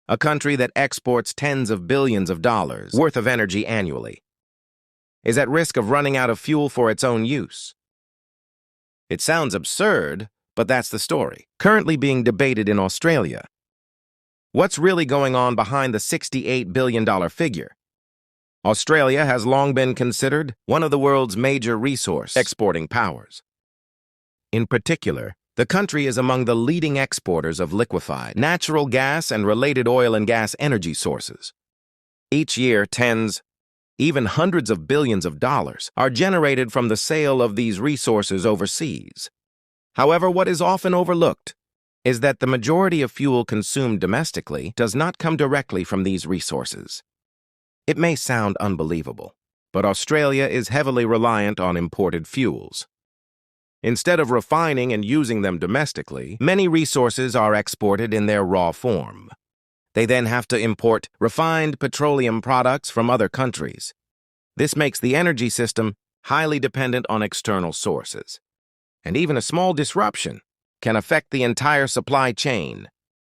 a country that exports tens of billions of dollars worth of energy annually, is at risk of running out of fuel for its own use. It sounds absurd, but that's the story, currently being debated in Australia. What's really going on behind the $68 billion figure? Australia has long been considered one of the world's major resource exporting powers. In particular, the country is among the leading exporters of liquefied natural gas and related oil and gas energy sources. Each year, tens, even hundreds of billions of dollars are generated from the sale of these resources overseas. However, what is often overlooked is that the majority of fuel consumed domestically does not come directly from these resources. It may sound unbelievable, but Australia is heavily reliant on imported fuels. Instead of refining and using them domestically, many resources are exported in their raw form. They then have to import refined petroleum products from other countries. This makes the energy system highly dependent on external sources. And even a small disruption can affect the entire supply chain.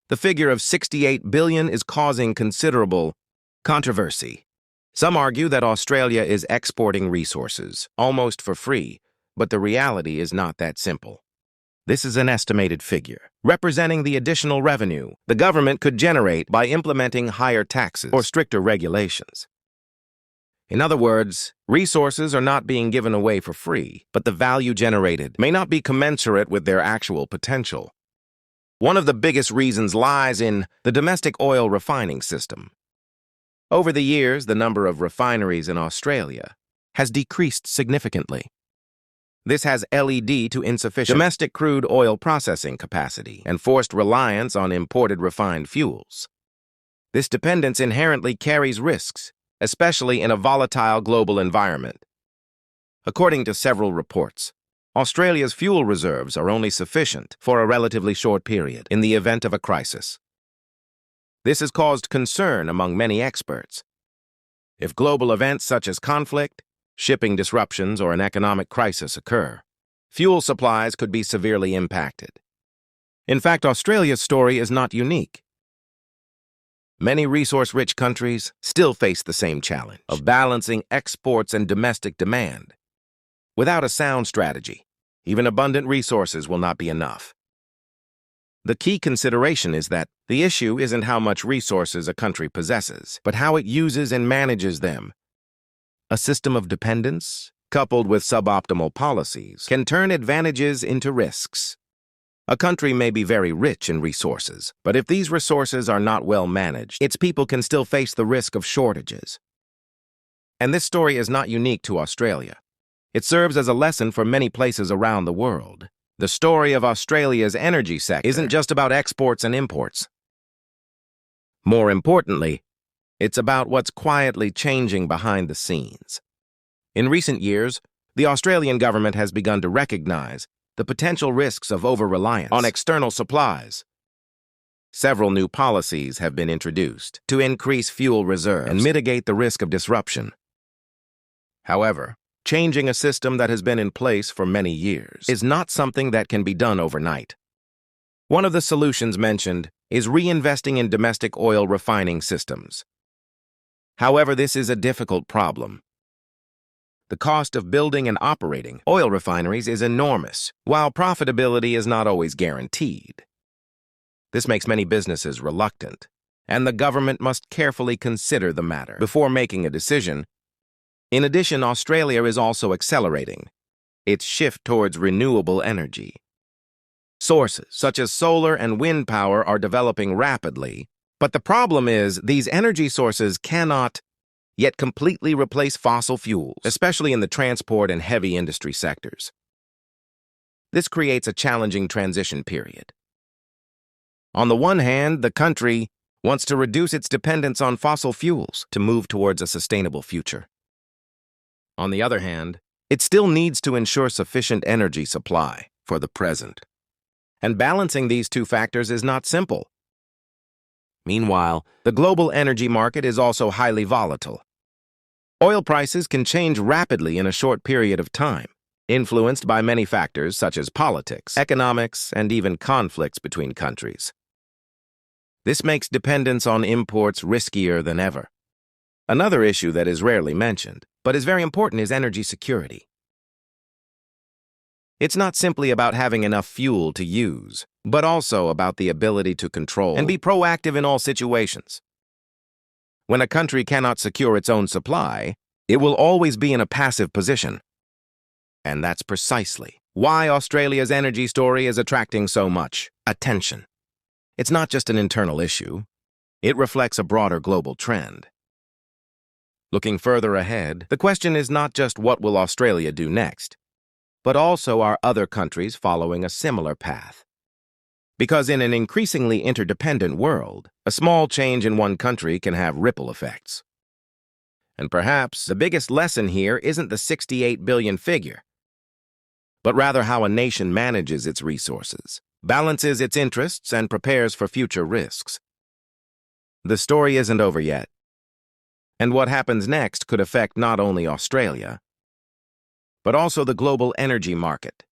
The figure of $68 billion is causing considerable controversy. Some argue that Australia is exporting resources almost for free, but the reality is not that simple. This is an estimated figure, representing the additional revenue the government could generate by implementing higher taxes or stricter regulations. In other words, resources are not being given away for free, but the value generated may not be commensurate with their actual potential. One of the biggest reasons lies in the domestic oil refining system. Over the years, the number of refineries in Australia has decreased significantly. This has led to insufficient domestic crude oil processing capacity and forced reliance on imported refined fuels. This dependence inherently carries risks, especially in a volatile global environment. According to several reports, Australia's fuel reserves are only sufficient for a relatively short period in the event of a crisis. This has caused concern among many experts. If global events such as conflict, shipping disruptions, or an economic crisis occur, fuel supplies could be severely impacted. In fact, Australia's story is not unique. Many resource-rich countries still face the same challenge of balancing exports and domestic demand. Without a sound strategy, even abundant resources will not be enough. The key consideration is that the issue isn't how much resources a country possesses, but how it uses and manages them. A system of dependence, coupled with suboptimal policies, can turn advantages into risks. A country may be very rich in resources, but if these resources are not well managed, its people can still face the risk of shortages. And this story is not unique to Australia. It serves as a lesson for many places around the world. The story of Australia's energy sector isn't just about exports and imports. More importantly, it's about what's quietly changing behind the scenes. In recent years, the Australian government has begun to recognize the potential risks of over-reliance on external supplies. Several new policies have been introduced to increase fuel reserves and mitigate the risk of disruption. However, changing a system that has been in place for many years is not something that can be done overnight. One of the solutions mentioned is reinvesting in domestic oil refining systems. However, this is a difficult problem. The cost of building and operating oil refineries is enormous, while profitability is not always guaranteed. This makes many businesses reluctant, and the government must carefully consider the matter before making a decision. In addition, Australia is also accelerating its shift towards renewable energy. Sources such as solar and wind power are developing rapidly, but the problem is these energy sources cannot yet completely replace fossil fuels, especially in the transport and heavy industry sectors. This creates a challenging transition period. On the one hand, the country wants to reduce its dependence on fossil fuels to move towards a sustainable future. On the other hand, it still needs to ensure sufficient energy supply for the present. And balancing these two factors is not simple. Meanwhile, the global energy market is also highly volatile. Oil prices can change rapidly in a short period of time, influenced by many factors such as politics, economics, and even conflicts between countries. This makes dependence on imports riskier than ever. Another issue that is rarely mentioned, but is very important, is energy security. It's not simply about having enough fuel to use, but also about the ability to control and be proactive in all situations. When a country cannot secure its own supply, it will always be in a passive position. And that's precisely why Australia's energy story is attracting so much attention. It's not just an internal issue. It reflects a broader global trend. Looking further ahead, the question is not just what will Australia do next, but also are other countries following a similar path? Because in an increasingly interdependent world, a small change in one country can have ripple effects. And perhaps the biggest lesson here isn't the 68 billion figure, but rather how a nation manages its resources, balances its interests, and prepares for future risks. The story isn't over yet, and what happens next could affect not only Australia, but also the global energy market.